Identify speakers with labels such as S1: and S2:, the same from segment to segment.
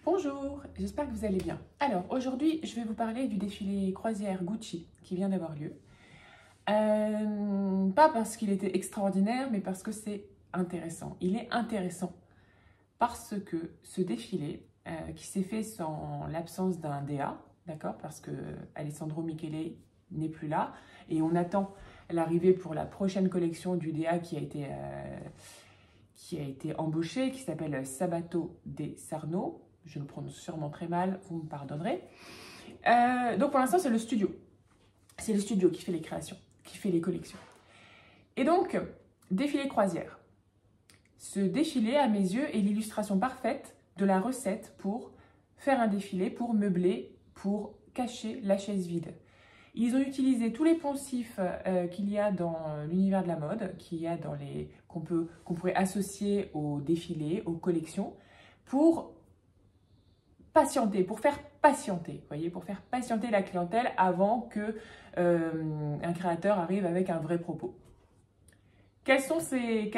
S1: Bonjour, j'espère que vous allez bien. Alors aujourd'hui, je vais vous parler du défilé croisière Gucci qui vient d'avoir lieu. Pas parce qu'il était extraordinaire, mais parce que c'est intéressant. Il est intéressant parce que ce défilé, qui s'est fait sans l'absence d'un DA, d'accord, parce que Alessandro Michele n'est plus là, et on attend l'arrivée pour la prochaine collection du DA qui a été embauché, qui s'appelle Sabato De Sarno. Je le prononce sûrement très mal, vous me pardonnerez. Donc pour l'instant, c'est le studio. C'est le studio qui fait les créations, qui fait les collections. Et donc, défilé croisière. Ce défilé, à mes yeux, est l'illustration parfaite de la recette pour faire un défilé, pour meubler, pour cacher la chaise vide. Ils ont utilisé tous les poncifs qu'il y a dans l'univers de la mode, qu'on pourrait associer au défilé, aux collections, pour patienter, pour faire patienter, vous voyez, pour faire patienter la clientèle avant que un créateur arrive avec un vrai propos. Quelles sont ces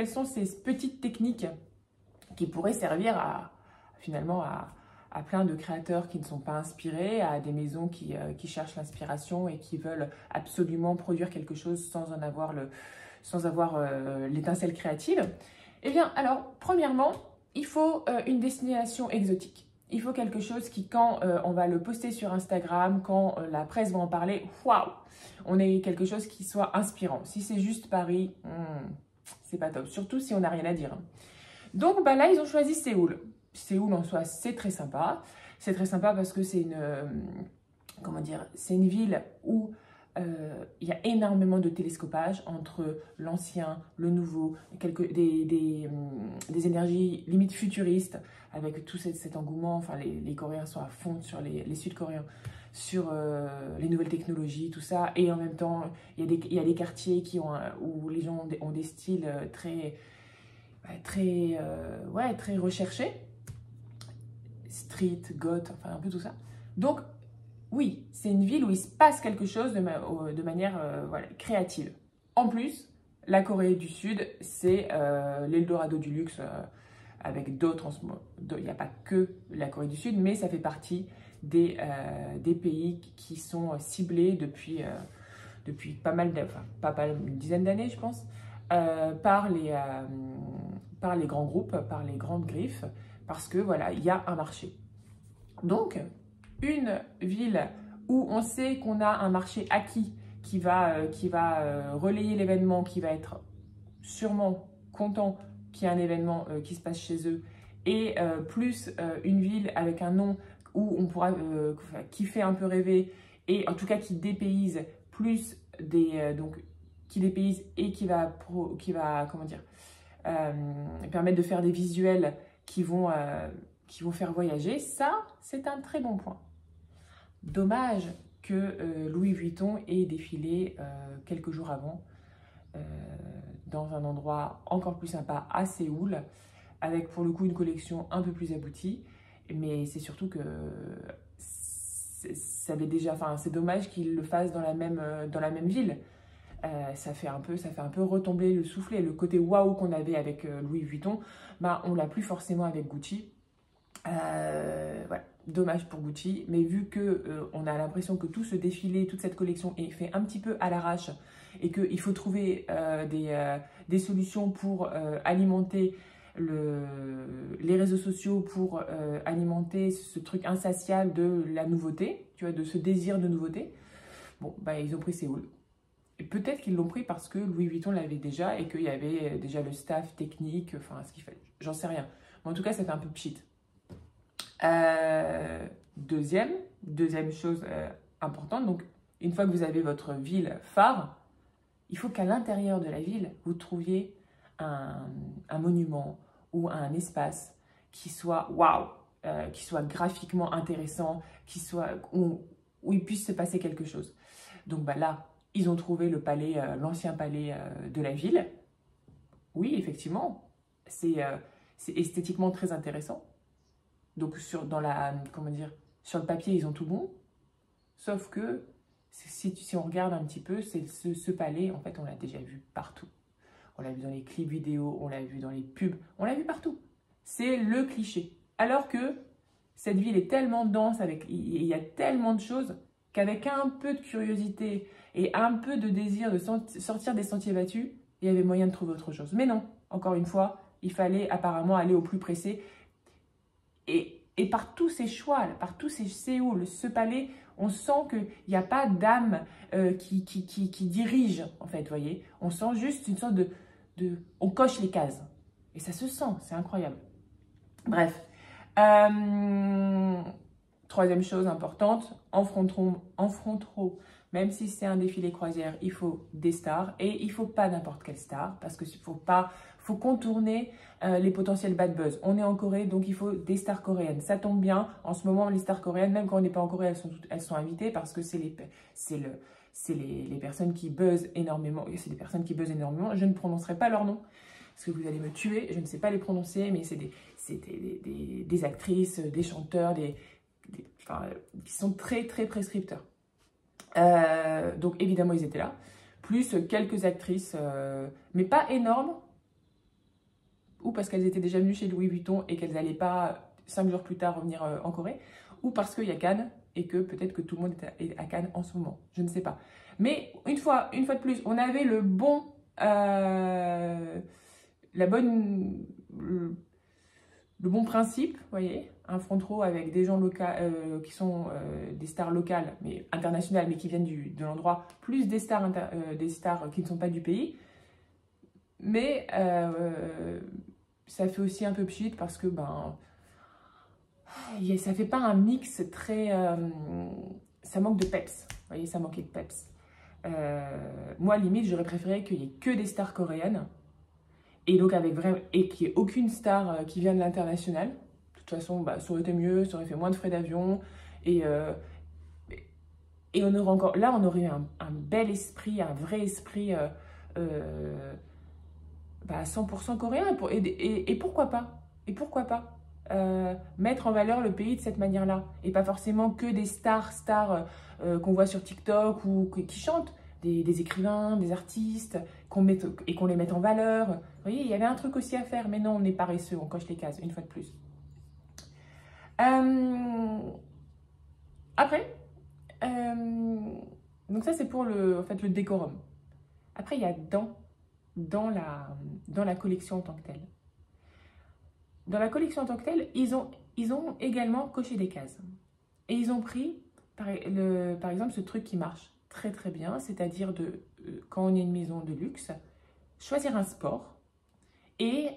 S1: petites techniques qui pourraient servir finalement à plein de créateurs qui ne sont pas inspirés, à des maisons qui cherchent l'inspiration et qui veulent absolument produire quelque chose sans avoir l'étincelle créative? Eh bien, alors, premièrement, il faut une destination exotique. Il faut quelque chose qui, quand on va le poster sur Instagram, quand la presse va en parler, waouh, on ait quelque chose qui soit inspirant. Si c'est juste Paris, c'est pas top. Surtout si on n'a rien à dire. Donc bah là, ils ont choisi Séoul. Séoul en soi, c'est très sympa. C'est très sympa parce que c'est une ville où il y a énormément de télescopage entre l'ancien, le nouveau, des énergies limite futuristes, avec tout cet engouement. Enfin, les Coréens sont à fond sur les Sud-Coréens, sur les nouvelles technologies, tout ça. Et en même temps, il y a des quartiers où les gens ont des styles très recherchés. Street, goth, enfin un peu tout ça. Donc, oui, c'est une ville où il se passe quelque chose de manière créative. En plus, la Corée du Sud, c'est l'Eldorado du luxe avec d'autres. Il n'y a pas que la Corée du Sud, mais ça fait partie des pays qui sont ciblés depuis pas mal, une dizaine d'années, je pense, par les grands groupes, par les grandes griffes, parce que voilà, il y a un marché. Donc, une ville où on sait qu'on a un marché acquis qui va relayer l'événement, qui va être sûrement content qu'il y ait un événement qui se passe chez eux, et plus une ville avec un nom où on pourra, qui fait un peu rêver, et en tout cas qui dépayse plus qui dépayse et qui va permettre de faire des visuels qui vont faire voyager. Ça, c'est un très bon point. Dommage que Louis Vuitton ait défilé quelques jours avant dans un endroit encore plus sympa à Séoul, avec pour le coup une collection un peu plus aboutie. Mais c'est surtout que c'est dommage qu'il le fasse dans la même ville. Ça fait un peu retomber le soufflet. Le côté waouh qu'on avait avec Louis Vuitton, bah, on l'a plus forcément avec Gucci. Voilà, dommage pour Gucci, mais vu que on a l'impression que tout ce défilé, toute cette collection est fait un petit peu à l'arrache et qu'il faut trouver des solutions pour alimenter les réseaux sociaux, pour alimenter ce truc insatiable de la nouveauté, tu vois, de ce désir de nouveauté, bon, bah, ils ont pris Séoul. Et peut-être qu'ils l'ont pris parce que Louis Vuitton l'avait déjà et qu'il y avait déjà le staff technique, enfin ce qu'il fallait, j'en sais rien. Mais en tout cas, ça fait un peu pchit. Deuxième chose importante, donc une fois que vous avez votre ville phare, il faut qu'à l'intérieur de la ville, vous trouviez un monument ou un espace qui soit waouh, qui soit graphiquement intéressant, où il puisse se passer quelque chose. Donc bah, là, ils ont trouvé le palais, l'ancien palais de la ville. Oui, effectivement, c'est esthétiquement très intéressant. Donc sur le papier, ils ont tout bon. Sauf que si on regarde un petit peu, ce palais, en fait, on l'a déjà vu partout. On l'a vu dans les clips vidéo, on l'a vu dans les pubs, on l'a vu partout. C'est le cliché. Alors que Cette ville est tellement dense, il y a tellement de choses qu'avec un peu de curiosité et un peu de désir de sortir des sentiers battus, il y avait moyen de trouver autre chose. Mais non, encore une fois, il fallait apparemment aller au plus pressé. Et par tous ces choix, par tous ces Séoul, ce palais, on sent qu'il n'y a pas d'âme qui dirige, en fait, vous voyez. On sent juste une sorte on coche les cases. Et ça se sent, c'est incroyable. Bref. Troisième chose importante, en front row, même si c'est un défilé croisière, il faut des stars. Et il ne faut pas n'importe quelle star, parce qu'il faut contourner les potentiels bad buzz. On est en Corée, donc il faut des stars coréennes. Ça tombe bien, en ce moment, les stars coréennes, même quand on n'est pas en Corée, elles sont invitées, parce que c'est les personnes qui buzzent énormément. C'est des personnes qui buzzent énormément. Je ne prononcerai pas leur nom, parce que vous allez me tuer. Je ne sais pas les prononcer, mais c'est des actrices, des chanteurs, qui sont très, très prescripteurs. Donc, évidemment, ils étaient là. Plus quelques actrices, mais pas énormes, ou parce qu'elles étaient déjà venues chez Louis Vuitton et qu'elles n'allaient pas 5 jours plus tard revenir en Corée, ou parce qu'il y a Cannes et que peut-être que tout le monde est à Cannes en ce moment. Je ne sais pas. Mais une fois de plus, on avait le bon principe, vous voyez, un front row avec des gens locaux qui sont des stars locales, mais internationales, mais qui viennent de l'endroit, plus des stars qui ne sont pas du pays. Mais ça fait aussi un peu pchit parce que ça fait pas un mix très... ça manque de peps, vous voyez, ça manquait de peps. Moi, limite, j'aurais préféré qu'il n'y ait que des stars coréennes. Et donc, qu'il n'y ait aucune star qui vient de l'international. De toute façon, ça aurait été mieux, ça aurait fait moins de frais d'avion. Et on aurait encore... Là, on aurait eu un bel esprit, un vrai esprit 100% coréen. Et pourquoi pas? Et pourquoi pas mettre en valeur le pays de cette manière-là? Et pas forcément que des stars qu'on voit sur TikTok ou qui chantent. Des écrivains, des artistes, qu'on les mette en valeur. Vous voyez, il y avait un truc aussi à faire, mais non, on est paresseux, on coche les cases, une fois de plus. Après, donc ça c'est pour le décorum. Après, il y a dans la collection en tant que telle. Dans la collection en tant que telle, ils ont également coché des cases. Et ils ont pris, par exemple, ce truc qui marche très très bien, c'est-à-dire quand on est une maison de luxe, choisir un sport et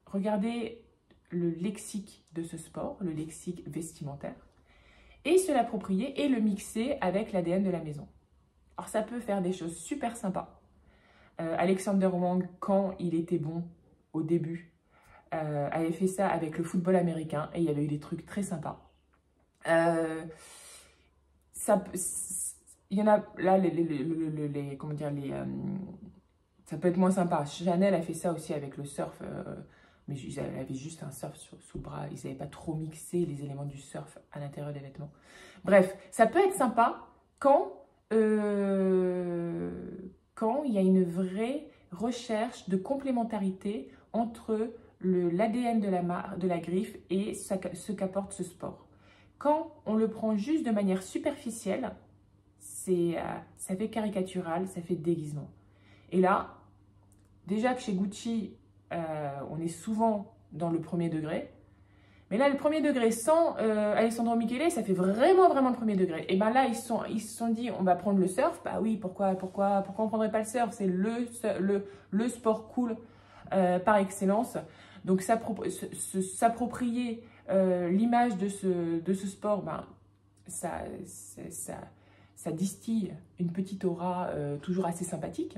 S1: regarder le lexique de ce sport, le lexique vestimentaire, et se l'approprier et le mixer avec l'ADN de la maison. Alors ça peut faire des choses super sympas. Alexander Wang, quand il était bon au début, avait fait ça avec le football américain et il y avait eu des trucs très sympas. Il y en a là, ça peut être moins sympa. Chanel a fait ça aussi avec le surf, mais ils avaient juste un surf sous le bras. Ils n'avaient pas trop mixé les éléments du surf à l'intérieur des vêtements. Bref, ça peut être sympa quand il y a une vraie recherche de complémentarité entre l'ADN de la griffe et ce qu'apporte ce sport. Quand on le prend juste de manière superficielle, ça fait caricatural, ça fait déguisement. Et là, déjà que chez Gucci, on est souvent dans le premier degré. Mais là, le premier degré sans Alessandro Michele, ça fait vraiment, vraiment le premier degré. Et bien là, ils se sont dit, on va prendre le surf. Bah oui, pourquoi on ne prendrait pas le surf? C'est le sport cool par excellence. Donc, s'approprier l'image de ce sport, ça distille une petite aura toujours assez sympathique.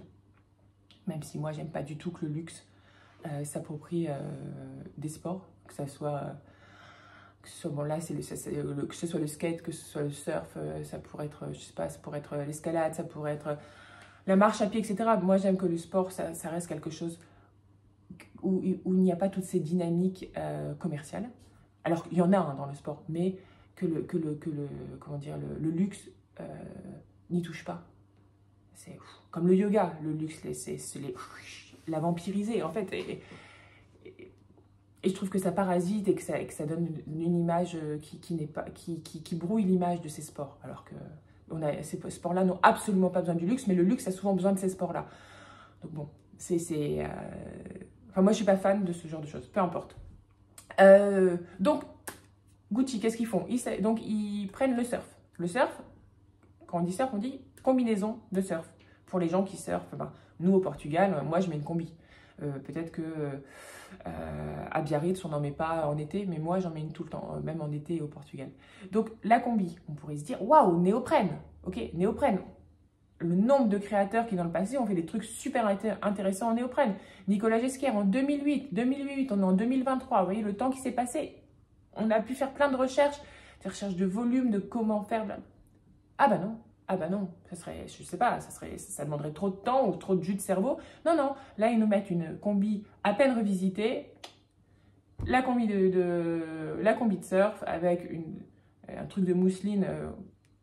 S1: Même si moi, j'aime pas du tout que le luxe s'approprie des sports, que ce soit bon là, que ce soit le skate, que ce soit le surf, ça pourrait être, je sais pas, ça pourrait être l'escalade, ça pourrait être la marche à pied, etc. Moi, j'aime que le sport, ça reste quelque chose où il n'y a pas toutes ces dynamiques commerciales. Alors, il y en a dans le sport, mais que le luxe n'y touche pas. C'est comme le yoga, le luxe, l'a vampirisé, en fait. Et je trouve que ça parasite et que ça donne une image qui brouille l'image de ces sports. Alors que ces sports-là n'ont absolument pas besoin du luxe, mais le luxe a souvent besoin de ces sports-là. Donc bon, enfin, moi, je ne suis pas fan de ce genre de choses, peu importe. Donc, Gucci, qu'est-ce qu'ils font? Donc, ils prennent le surf. Le surf, quand on dit surf, on dit combinaison de surf. Pour les gens qui surfent, ben, nous au Portugal, moi, je mets une combi. Peut-être que à Biarritz, on n'en met pas en été, mais moi, j'en mets une tout le temps, même en été au Portugal. Donc, la combi, on pourrait se dire, waouh, néoprène. Ok, néoprène. Le nombre de créateurs qui, dans le passé, ont fait des trucs super intéressants en néoprène. Nicolas Ghesquière, en 2008, on est en 2023. Vous voyez le temps qui s'est passé. On a pu faire plein de recherches, des recherches de volume, de comment faire. Ah bah non, ça serait, je sais pas, ça demanderait trop de temps ou trop de jus de cerveau. Non, non, là, ils nous mettent une combi à peine revisitée. La combi de surf avec un truc de mousseline.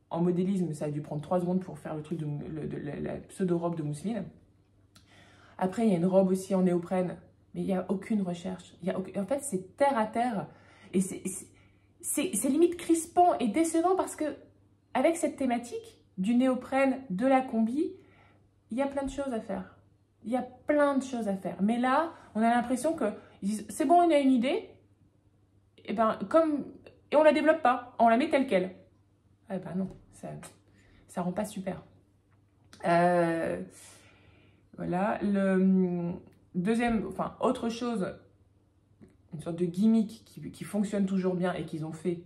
S1: En modélisme, ça a dû prendre 3 secondes pour faire le truc la pseudo-robe de mousseline. Après, il y a une robe aussi en néoprène, mais il n'y a aucune recherche. En fait, c'est terre à terre. Et c'est limite crispant et décevant parce que avec cette thématique du néoprène, de la combi, il y a plein de choses à faire. Il y a plein de choses à faire. Mais là, on a l'impression que c'est bon, on a une idée, et on la développe pas, on la met telle quelle. Eh ben non, ça rend pas super. Voilà. Le deuxième, enfin, autre chose, une sorte de gimmick qui fonctionne toujours bien et qu'ils ont fait,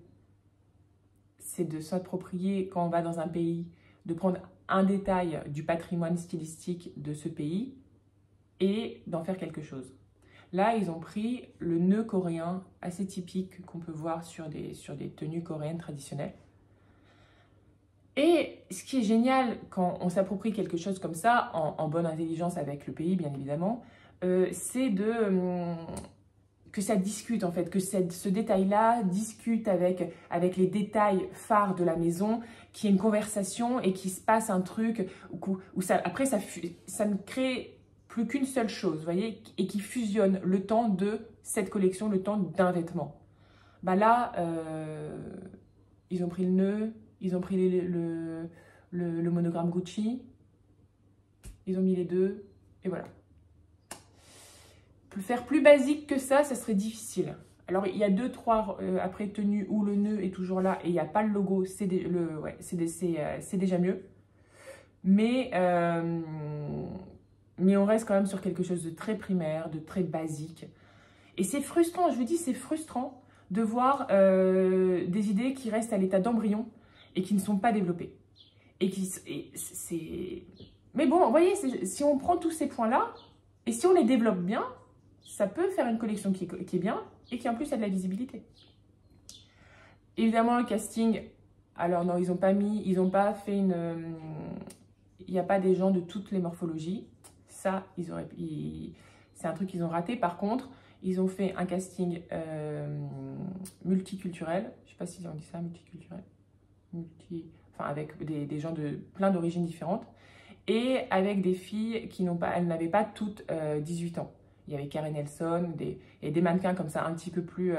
S1: c'est de s'approprier, quand on va dans un pays, de prendre un détail du patrimoine stylistique de ce pays et d'en faire quelque chose. Là, ils ont pris le nœud coréen assez typique qu'on peut voir sur des tenues coréennes traditionnelles. Et ce qui est génial quand on s'approprie quelque chose comme ça, en bonne intelligence avec le pays, bien évidemment, c'est que ça discute en fait, que ce détail-là discute avec les détails phares de la maison, qu'il y ait une conversation et qu'il se passe un truc où après ça ne crée plus qu'une seule chose, vous voyez, et qui fusionne le temps de cette collection, le temps d'un vêtement. Bah là, ils ont pris le nœud, ils ont pris le monogramme Gucci, ils ont mis les deux, et voilà. Faire plus basique que ça serait difficile. Alors, il y a 2-3 après tenues où le nœud est toujours là et il n'y a pas le logo, c'est déjà mieux. Mais on reste quand même sur quelque chose de très primaire, de très basique. Et c'est frustrant, je vous dis, c'est frustrant de voir des idées qui restent à l'état d'embryon et qui ne sont pas développées. Mais bon, vous voyez, si on prend tous ces points-là, et si on les développe bien, ça peut faire une collection qui est bien et qui en plus a de la visibilité. Évidemment, le casting, alors non, ils n'ont pas fait il n'y a pas des gens de toutes les morphologies. Ça, c'est un truc qu'ils ont raté. Par contre, ils ont fait un casting multiculturel. Je ne sais pas si on dit ça, multiculturel. Enfin, avec des gens de plein d'origines différentes. Et avec des filles elles n'avaient pas toutes 18 ans. Il y avait Karen Nelson, et des mannequins comme ça, un peu plus,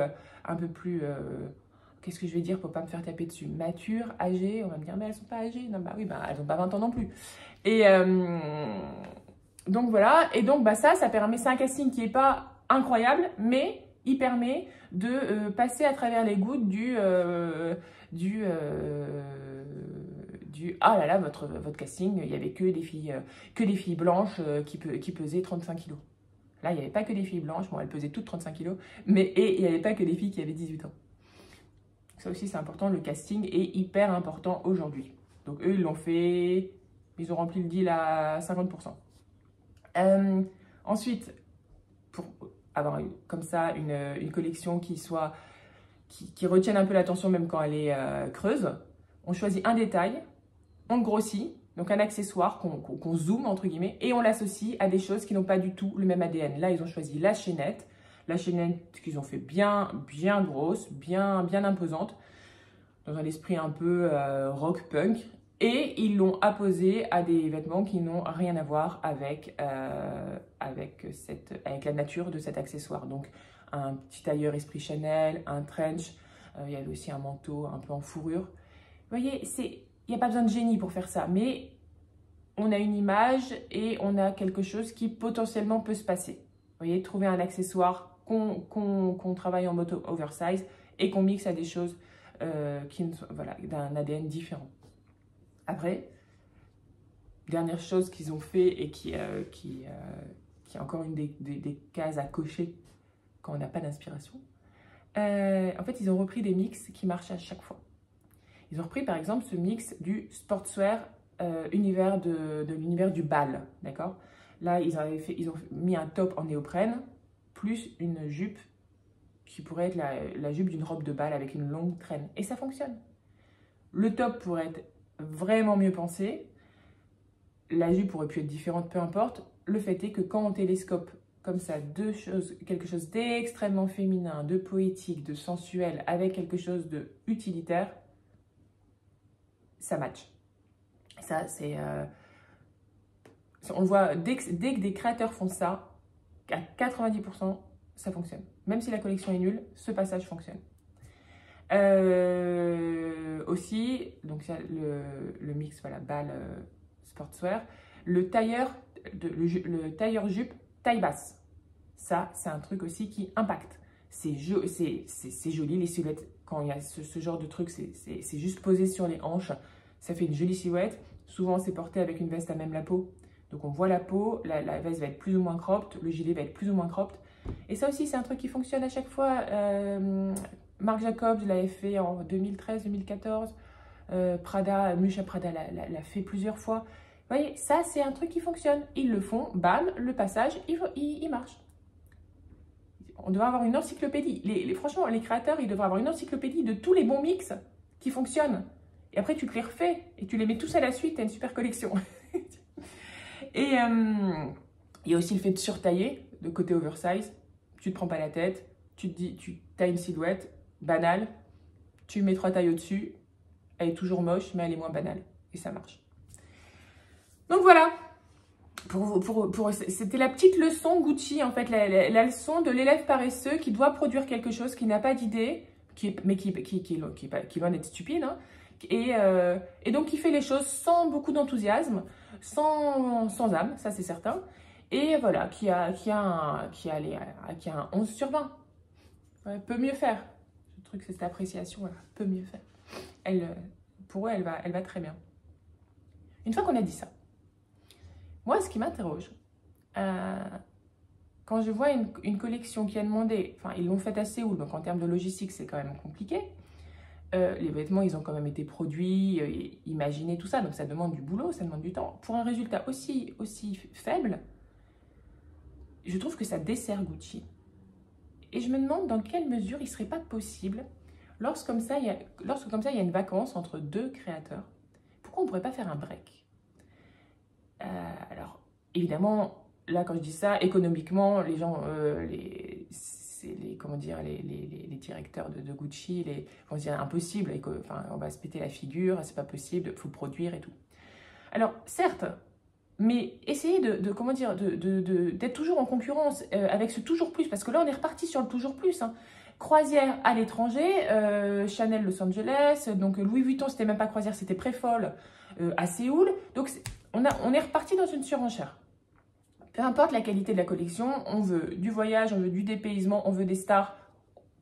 S1: qu'est-ce que je vais dire pour ne pas me faire taper dessus, matures, âgées. On va me dire, mais elles ne sont pas âgées. Non, bah oui, elles n'ont pas 20 ans non plus. Et donc voilà, et donc ça permet, c'est un casting qui n'est pas incroyable, mais il permet de passer à travers les gouttes du ah là là, votre casting, il n'y avait que des filles blanches qui pesaient 35 kilos. Là, il n'y avait pas que des filles blanches, bon, elles pesaient toutes 35 kilos, et il n'y avait pas que des filles qui avaient 18 ans. Ça aussi, c'est important, le casting est hyper important aujourd'hui. Donc eux, ils l'ont fait, ils ont rempli le deal à 50%. Ensuite, pour avoir comme ça une collection qui retienne un peu l'attention même quand elle est creuse, on choisit un détail, on le grossit, donc un accessoire qu'on zoome entre guillemets, et on l'associe à des choses qui n'ont pas du tout le même ADN. Là, ils ont choisi la chaînette qu'ils ont fait bien grosse, bien imposante, dans un esprit un peu rock punk, et ils l'ont apposée à des vêtements qui n'ont rien à voir avec la nature de cet accessoire. Donc un petit tailleur esprit Chanel, un trench, il y avait aussi un manteau un peu en fourrure. Vous voyez, il n'y a pas besoin de génie pour faire ça, mais on a une image et on a quelque chose qui potentiellement peut se passer. Vous voyez, trouver un accessoire qu'on travaille en mode oversize et qu'on mixe à des choses voilà, d'un ADN différent. Après, dernière chose qu'ils ont fait et qui est encore une des cases à cocher quand on n'a pas d'inspiration. En fait, ils ont repris des mix qui marchent à chaque fois. Ils ont repris par exemple ce mix du sportswear univers de l'univers du bal, d'accord? Là, ils ont mis un top en néoprène plus une jupe qui pourrait être la jupe d'une robe de bal avec une longue traîne. Et ça fonctionne. Le top pourrait être vraiment mieux pensé. La jupe aurait pu être différente, peu importe. Le fait est que quand on télescope comme ça quelque chose d'extrêmement féminin, de poétique, de sensuel, avec quelque chose de utilitaire, ça match. Ça, c'est... on voit, dès que des créateurs font ça, à 90%, ça fonctionne. Même si la collection est nulle, ce passage fonctionne. Aussi, donc le mix, voilà, bal, sportswear, le tailleur jupe taille basse. Ça, c'est un truc aussi qui impacte. C'est joli, les silhouettes, quand il y a ce genre de truc, c'est juste posé sur les hanches. Ça fait une jolie silhouette. Souvent, c'est porté avec une veste à même la peau. Donc, on voit la peau, la veste va être plus ou moins cropped, le gilet va être plus ou moins cropped. Et ça aussi, c'est un truc qui fonctionne à chaque fois. Marc Jacobs l'avait fait en 2013-2014. Prada, Miuccia Prada l'a fait plusieurs fois. Vous voyez, ça, c'est un truc qui fonctionne. Ils le font, bam, le passage, il marche. On devrait avoir une encyclopédie. Franchement, les créateurs, ils devraient avoir une encyclopédie de tous les bons mix qui fonctionnent. Et après, tu te les refais et tu les mets tous à la suite. Tu as une super collection. Et il y a aussi le fait de surtailler, de côté oversize. Tu ne te prends pas la tête. Tu te dis, tu as une silhouette banale. Tu mets 3 tailles au-dessus. Elle est toujours moche, mais elle est moins banale. Et ça marche. Donc voilà. C'était la petite leçon Gucci, en fait, la leçon de l'élève paresseux qui doit produire quelque chose, qui n'a pas d'idée, mais qui est loin d'être stupide, hein, et donc qui fait les choses sans beaucoup d'enthousiasme, sans âme, ça c'est certain, et voilà, qui a un 11 sur 20. Ouais, peut mieux faire. Le truc, c'est cette appréciation, voilà, peut mieux faire. Pour eux, elle va très bien. Une fois qu'on a dit ça, moi, ce qui m'interroge, quand je vois une collection qui a demandé, enfin, ils l'ont faite à Séoul, donc en termes de logistique, c'est quand même compliqué. Les vêtements, ils ont quand même été produits, imaginés, tout ça, donc ça demande du boulot, ça demande du temps. Pour un résultat aussi faible, je trouve que ça dessert Gucci. Et je me demande dans quelle mesure il ne serait pas possible, lorsque comme ça, il y a une vacance entre deux créateurs, pourquoi on ne pourrait pas faire un break? Alors, évidemment, là, quand je dis ça, économiquement, les gens, comment dire, les directeurs de Gucci, vont se dire impossible, enfin, on va se péter la figure, c'est pas possible, il faut produire et tout. Alors, certes, mais essayez comment dire, d'être toujours en concurrence avec ce toujours plus, parce que là, on est reparti sur le toujours plus, hein. Croisière à l'étranger, Chanel Los Angeles, donc Louis Vuitton, c'était même pas croisière, c'était Préfol à Séoul, donc on est reparti dans une surenchère. Peu importe la qualité de la collection, on veut du voyage, on veut du dépaysement, on veut des stars,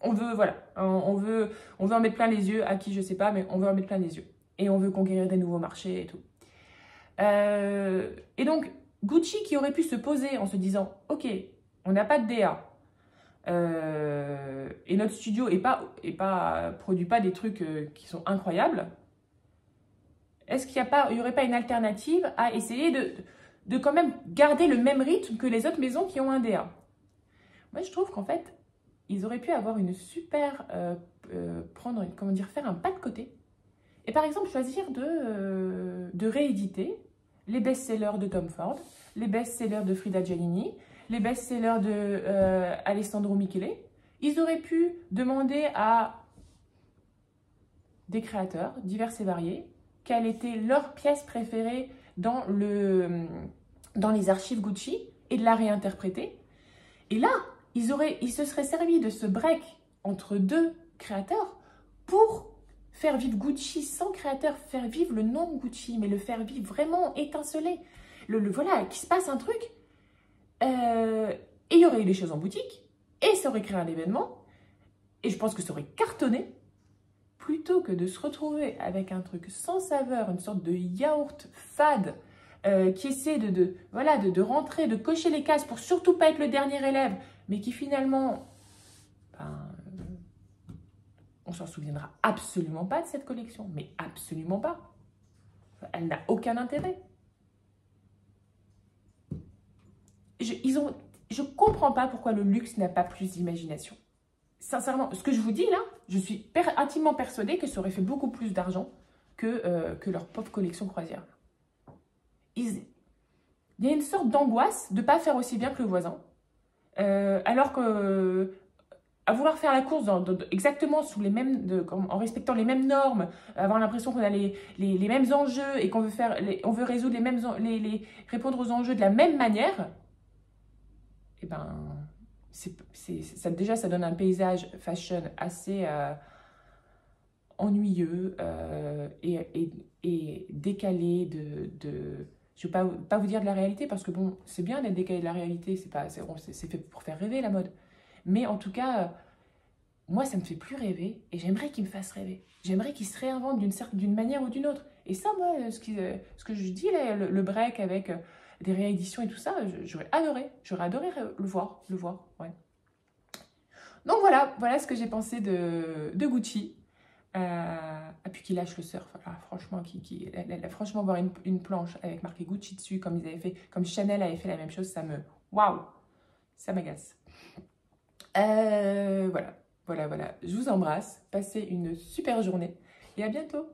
S1: on veut, voilà, on veut en mettre plein les yeux, à qui je sais pas, mais on veut en mettre plein les yeux. Et on veut conquérir des nouveaux marchés et tout. Et donc, Gucci qui aurait pu se poser en se disant, ok, on n'a pas de DA, et notre studio produit pas des trucs qui sont incroyables, est-ce qu'il n'y aurait pas une alternative à essayer de quand même garder le même rythme que les autres maisons qui ont un DA? Moi, je trouve qu'en fait, ils auraient pu avoir une super... faire un pas de côté. Et par exemple, choisir de rééditer les best-sellers de Tom Ford, les best-sellers de Frida Giannini, les best-sellers de Alessandro Michele. Ils auraient pu demander à des créateurs divers et variés quelle était leur pièce préférée dans les archives Gucci et de la réinterpréter. Et là, ils se seraient servis de ce break entre deux créateurs pour faire vivre Gucci sans créateur, faire vivre le nom Gucci, mais le faire vivre vraiment étinceler. Voilà, qu'il se passe un truc. Et il y aurait eu des choses en boutique, et ça aurait créé un événement, et je pense que ça aurait cartonné, plutôt que de se retrouver avec un truc sans saveur, une sorte de yaourt fade, qui essaie de rentrer, de cocher les cases pour surtout pas être le dernier élève, mais qui finalement, ben, on s'en souviendra absolument pas de cette collection, mais absolument pas. Elle n'a aucun intérêt. Je comprends pas pourquoi le luxe n'a pas plus d'imagination. Sincèrement, ce que je vous dis là, je suis intimement persuadée que ça aurait fait beaucoup plus d'argent que leur pauvre collection croisière. Il y a une sorte d'angoisse de ne pas faire aussi bien que le voisin, alors que à vouloir faire la course exactement sous les mêmes, en respectant les mêmes normes, avoir l'impression qu'on a les mêmes enjeux et qu'on veut on veut résoudre répondre aux enjeux de la même manière, et ben déjà ça donne un paysage fashion assez ennuyeux et décalé je ne vais pas vous dire de la réalité, parce que bon, c'est bien d'être décalé de la réalité, c'est fait pour faire rêver la mode. Mais en tout cas, moi ça me fait plus rêver, et j'aimerais qu'il me fasse rêver. J'aimerais qu'il se réinvente d'une manière ou d'une autre. Et ça, moi, ce que je dis là, le break avec des rééditions et tout ça, j'aurais adoré le voir, ouais. Donc voilà ce que j'ai pensé de Gucci. Puis qui lâche le surf, franchement, franchement, voir une planche avec marqué Gucci dessus, comme Chanel avait fait la même chose, waouh, ça m'agace. Voilà, je vous embrasse, passez une super journée et à bientôt.